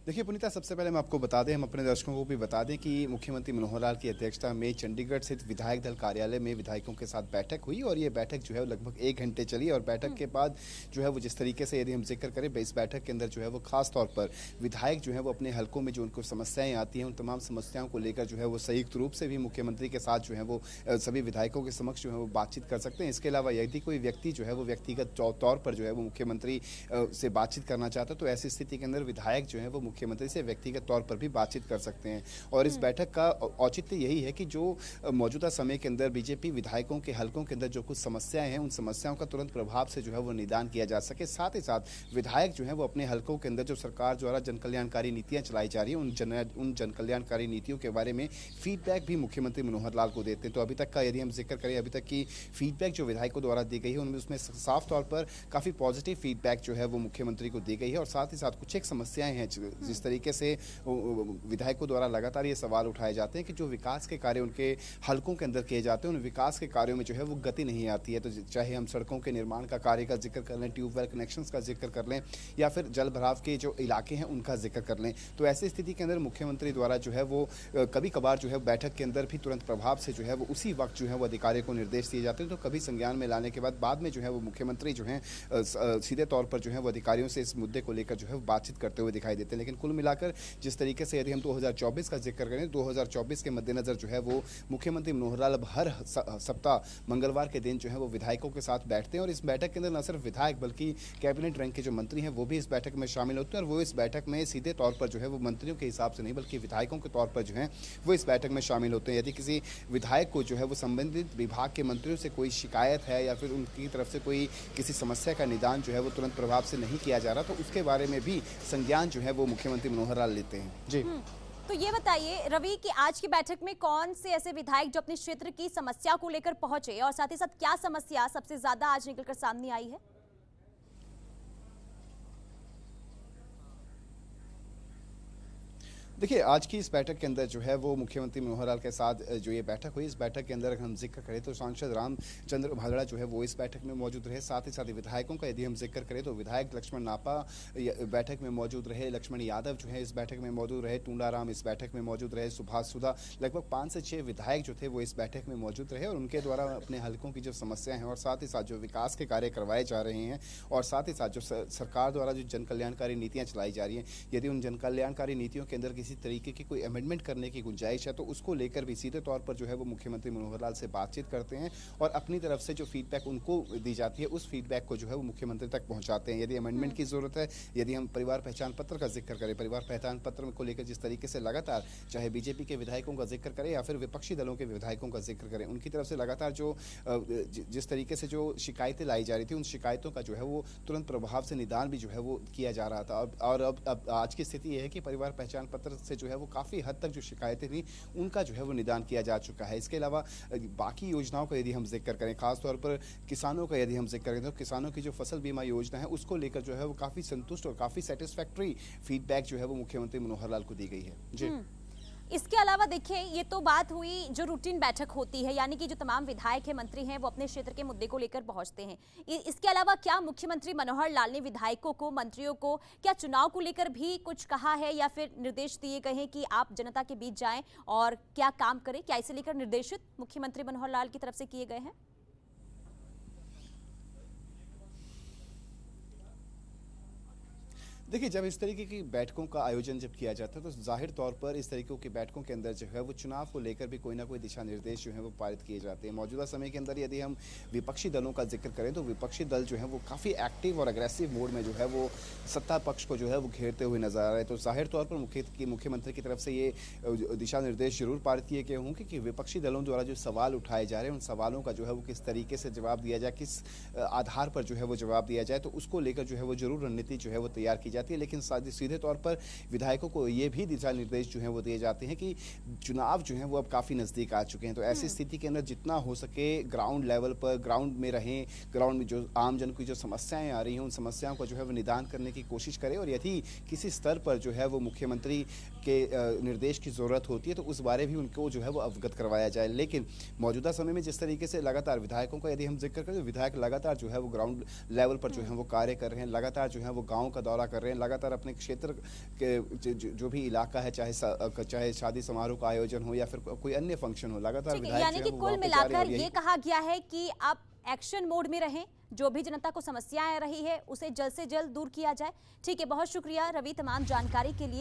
देखिए पुनीता, सबसे पहले मैं आपको बता दें, हम अपने दर्शकों को भी बता दें कि मुख्यमंत्री मनोहर लाल की अध्यक्षता में चंडीगढ़ स्थित विधायक दल कार्यालय में विधायकों के साथ बैठक हुई और ये बैठक जो है लगभग 1 घंटे चली। और बैठक के बाद जो है वो जिस तरीके से यदि हम जिक्र करें, इस बैठक के अंदर जो है वो खास तौर पर विधायक जो है वो अपने हलकों में जो उनको समस्याएं आती हैं, उन तमाम समस्याओं को लेकर जो है वो संयुक्त रूप से भी मुख्यमंत्री के साथ जो है वो सभी विधायकों के समक्ष जो है वो बातचीत कर सकते हैं। इसके अलावा यदि कोई व्यक्ति जो है वो व्यक्तिगत तौर पर जो है वो मुख्यमंत्री से बातचीत करना चाहता है, तो ऐसी स्थिति के अंदर विधायक जो है वो मुख्यमंत्री से व्यक्तिगत तौर पर भी बातचीत कर सकते हैं। और इस बैठक का औचित्य यही है कि जो मौजूदा समय के अंदर बीजेपी विधायकों के हलकों के अंदर जो कुछ समस्याएं हैं, उन समस्याओं का तुरंत प्रभाव से जो है वो निदान किया जा सके। साथ ही साथ विधायक जो है वो अपने हलकों के अंदर जो सरकार द्वारा जनकल्याणकारी नीतियां चलाई जा रही हैं, उन जनकल्याणकारी नीतियों के बारे में फीडबैक भी मुख्यमंत्री मनोहर लाल को देते हैं। तो अभी तक का यदि हम जिक्र करें, अभी तक की फीडबैक जो विधायकों द्वारा दी गई है, उनमें उसमें साफ तौर पर काफी पॉजिटिव फीडबैक जो है वो मुख्यमंत्री को दी गई है। और साथ ही साथ कुछ एक समस्याएं हैं जिस तरीके से विधायकों द्वारा लगातार ये सवाल उठाए जाते हैं कि जो विकास के कार्य उनके हलकों के अंदर किए जाते हैं, उन विकास के कार्यों में जो है वो गति नहीं आती है। तो चाहे हम सड़कों के निर्माण का कार्य का जिक्र कर लें, ट्यूबवेल कनेक्शंस का जिक्र कर लें, या फिर जल भराव के जो इलाके हैं उनका जिक्र कर लें, तो ऐसी स्थिति के अंदर मुख्यमंत्री द्वारा जो है वो कभी कभार जो है बैठक के अंदर भी तुरंत प्रभाव से जो है वो उसी वक्त जो है वो अधिकारियों को निर्देश दिए जाते हैं। तो कभी संज्ञान में लाने के बाद में जो है वो मुख्यमंत्री जो है सीधे तौर पर जो है वो अधिकारियों से इस मुद्दे को लेकर जो है बातचीत करते हुए दिखाई देते हैं। लेकिन कुल मिलाकर जिस तरीके से यदि हम 2024 का जिक्र करें, 2024 के मद्देनजर जो है वो मुख्यमंत्री मनोहर लाल अब हर सप्ताह मंगलवार के दिन जो है वो विधायकों के साथ बैठते हैं। और इस बैठक के अंदर न सिर्फ विधायक बल्कि कैबिनेट रैंक के जो मंत्री हैं वो भी इस बैठक में शामिल होते हैं। और वो इस बैठक में सीधे तौर पर जो है वो मंत्रियों के हिसाब से नहीं बल्कि विधायकों के तौर पर जो है वो इस बैठक में शामिल होते हैं। यदि किसी विधायक को जो है वो संबंधित विभाग के मंत्रियों से कोई शिकायत है या फिर उनकी तरफ से कोई किसी समस्या का निदान जो है वो तुरंत प्रभाव से नहीं किया जा रहा, तो उसके बारे में भी संज्ञान जो है वो मुख्यमंत्री मनोहर लाल लेते हैं। जी। तो ये बताइए रवि कि आज की बैठक में कौन से ऐसे विधायक जो अपने क्षेत्र की समस्या को लेकर पहुंचे और साथ ही साथ क्या समस्या सबसे ज्यादा आज निकलकर सामने आई है? देखिए, आज की इस बैठक के अंदर जो है वो मुख्यमंत्री मनोहर लाल के साथ जो ये बैठक हुई, इस बैठक के अंदर अगर हम जिक्र करें तो सांसद रामचंद्र भागड़ा जो है वो इस बैठक में मौजूद रहे। साथ ही साथ विधायकों का यदि हम जिक्र करें तो विधायक लक्ष्मण नापा बैठक में मौजूद रहे, लक्ष्मण यादव जो है इस बैठक में मौजूद रहे, टूंडाराम इस बैठक में मौजूद रहे, सुभाष सुधा, लगभग 5 से 6 विधायक जो थे वो इस बैठक में मौजूद रहे। और उनके द्वारा अपने हलकों की जो समस्याएं हैं और साथ ही साथ जो विकास के कार्य करवाए जा रहे हैं और साथ ही साथ जो सरकार द्वारा जो जनकल्याणकारी नीतियाँ चलाई जा रही हैं, यदि उन जनकल्याणकारी नीतियों के अंदर किसी तरीके की कोई अमेंडमेंट करने की गुंजाइश है तो उसको लेकर भी सीधे तौर पर जो है वो मुख्यमंत्री मनोहर लाल से बातचीत करते हैं और अपनी तरफ से जो फीडबैक उनको दी जाती है उस फीडबैक को जो है वो मुख्यमंत्री तक पहुंचाते हैं। यदि अमेंडमेंट की जरूरत है, यदि हम परिवार पहचान पत्र का जिक्र करें, परिवार पहचान पत्र को लेकर जिस तरीके से लगातार चाहे बीजेपी के विधायकों का जिक्र करें या फिर विपक्षी दलों के विधायकों का जिक्र करें, उनकी तरफ से लगातार जो जिस तरीके से जो शिकायतें लाई जा रही थी, उन शिकायतों का जो है वो तुरंत प्रभाव से निदान भी जो है वो किया जा रहा था। और अब आज की स्थिति यह है कि परिवार पहचान पत्र से जो है वो काफी हद तक जो शिकायतें थी उनका जो है वो निदान किया जा चुका है। इसके अलावा बाकी योजनाओं का यदि हम जिक्र करें, खासतौर पर किसानों का यदि हम जिक्र करें तो किसानों की जो फसल बीमा योजना है उसको लेकर जो है वो काफी संतुष्ट और काफी सेटिस्फैक्टरी फीडबैक जो है वो मुख्यमंत्री मनोहर लाल को दी गई है। जी। इसके अलावा देखिए, ये तो बात हुई जो रूटीन बैठक होती है, यानी कि जो तमाम विधायक हैं, मंत्री हैं, वो अपने क्षेत्र के मुद्दे को लेकर पहुंचते हैं। इसके अलावा क्या मुख्यमंत्री मनोहर लाल ने विधायकों को, मंत्रियों को क्या चुनाव को लेकर भी कुछ कहा है या फिर निर्देश दिए गए हैं कि आप जनता के बीच जाएं और क्या काम करें? क्या इसे लेकर निर्देशित मुख्यमंत्री मनोहर लाल की तरफ से किए गए हैं? देखिए, जब इस तरीके की बैठकों का आयोजन जब किया जाता है तो जाहिर तौर पर इस तरीके की बैठकों के अंदर जो है वो चुनाव को लेकर भी कोई ना कोई दिशा निर्देश जो है वो पारित किए जाते हैं। मौजूदा समय के अंदर यदि हम विपक्षी दलों का जिक्र करें तो विपक्षी दल जो है वो काफ़ी एक्टिव और अग्रेसिव मोड में जो है वो सत्ता पक्ष को जो है वो घेरते हुए नजर आ रहे हैं। तो जाहिर तौर पर मुख्यमंत्री की तरफ से ये दिशा निर्देश जरूर पारित किए गए होंगे कि विपक्षी दलों द्वारा जो सवाल उठाए जा रहे हैं उन सवालों का जो है वो किस तरीके से जवाब दिया जाए, किस आधार पर जो है वो जवाब दिया जाए, तो उसको लेकर जो है वो जरूर रणनीति जो है वो तैयार की जाती है। लेकिन सीधे तौर पर विधायकों को ये भी दिशा निर्देश जो है वो दिए जाते हैं कि चुनाव जो है वो अब काफी नजदीक आ चुके हैं, तो ऐसी स्थिति के अंदर जितना हो सके ग्राउंड लेवल पर ग्राउंड में रहें, ग्राउंड में जो आम जन की जो समस्याएं आ रही हैं उन समस्याओं को जो है वो निदान करने की कोशिश करें। और यदि किसी स्तर पर जो है वो मुख्यमंत्री के निर्देश की जरूरत होती है तो उस बारे भी उनको जो है वो अवगत करवाया जाए। लेकिन मौजूदा समय में जिस तरीके से लगातार विधायकों का यदि हम जिक्र करें तो विधायक लगातार जो है वो ग्राउंड लेवल पर जो है वो कार्य कर रहे हैं, लगातार जो है वो गाँव का दौरा कर रहे हैं। रहे हैं, लगातार अपने क्षेत्र के जो भी इलाका है, चाहे शादी समारोह का आयोजन हो या फिर कोई अन्य फंक्शन हो, लगातार ठीक है, विधायक यानी जो कि है वो कुल वहाँ पे जा रहे हैं मिलाकर और ये यही कहा गया है कि आप एक्शन मोड में रहें, जो भी जनता को समस्याएं आ रही है उसे जल्द से जल्द दूर किया जाए। ठीक है, बहुत शुक्रिया रवि तमाम जानकारी के लिए।